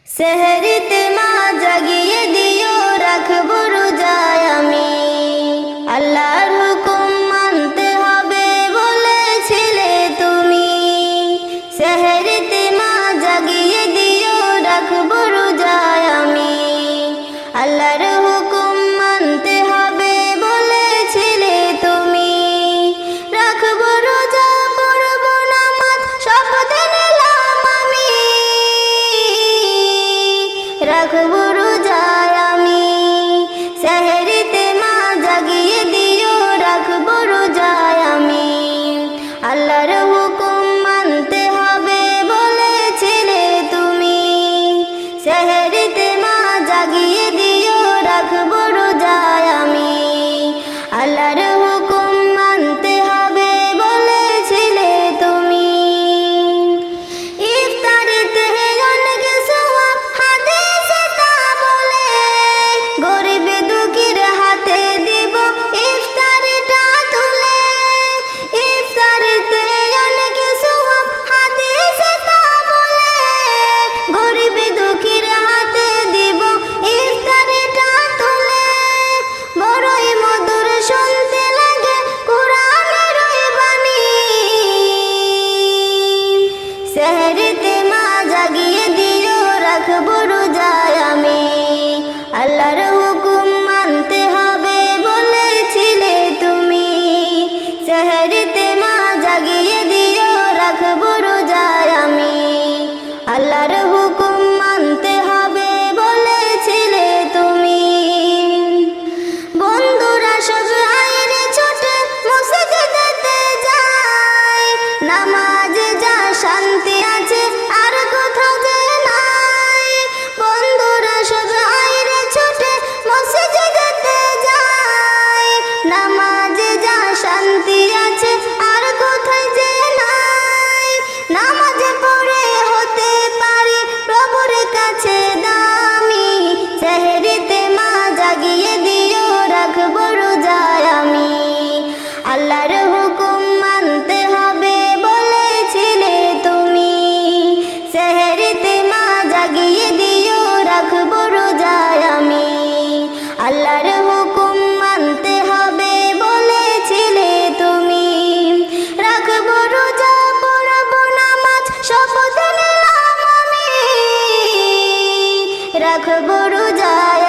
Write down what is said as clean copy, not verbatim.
সেহরিতে মা জাগিয়ে দিও, রাখবো রোজায় আমি। আল্লাহর হুকুম মানতে হবে বলেছিলে তুমি। সেহরিতে মা জাগিয়ে দিও, রাখবো রোজায় আমি। আল্লাহর হুকুম মানতে হবে বলেছিলে তুমি। রাখবো রোজা, পড়বো নামাজ, শপথ নিলাম আমি। রাখবো রোজায় আমি। সেহরিতে মা জাগিয়ে দিও, রাখবো রোজায় আমি। আল্লাহর হুকুম মানতে হবে বলেছিলে তুমি। সেহরিতে মা জাগিয়ে দিও, রাখবো রোজায় আমি। আল্লাহর হুকুম মানতে হবে বলেছিলে তুমি। ইফতারিতে অনেক সওয়াব হাদিসে তা বলে, গরিব দুঃখীর হাতে দিব ইফতারিটা তুলে। ইফতারিতে অনেক সওয়াব হাদিসে তা বলে, গরিব দুঃখীর হাতে দিব ইফতারিটা তুলে। বড়ই মধুর শুনতে লাগে কোরআনের ওই বাণী। সেহরিতে মা জাগিয়ে দিও, রাখবো রোজায় আমি। আল্লাহর হুকুম মানতে হবে বলেছিলে তুমি। সেহরিতে মা জাগিয়ে দিও, রাখবো রোজায় আমি। আল্লাহর হুকুম মানতে হবে বলেছিলে তুমি। বন্ধুরা সব আইরে ছোটে মসজিদেতে যায়, নামাজে যা শান্তি আছে আর কোথাও যে নাই। বন্ধুরা সব আইরে ছোটে মসজিদেতে যায়, নামাজে যা শান্তি আছে আর কোথায় যে নাই। নামাজে পড়ে হতে পারি প্রভুর কাছে দামি। সেহরিতে মা জাগিয়ে দিও, রাখবো রোজায় আমি। আল্লাহর হুকুম মানতে হবে বলেছিলে তুমি। সেহরিতে মা জাগিয়ে দিও, রাখবো রোজায় আমি। আল্লাহর হুকুম মানতে হবে বলেছিলে তুমি। রাখবো রোজা, পড়বো নামাজ, শপথ নিলাম আমি। রাখবো রোজায়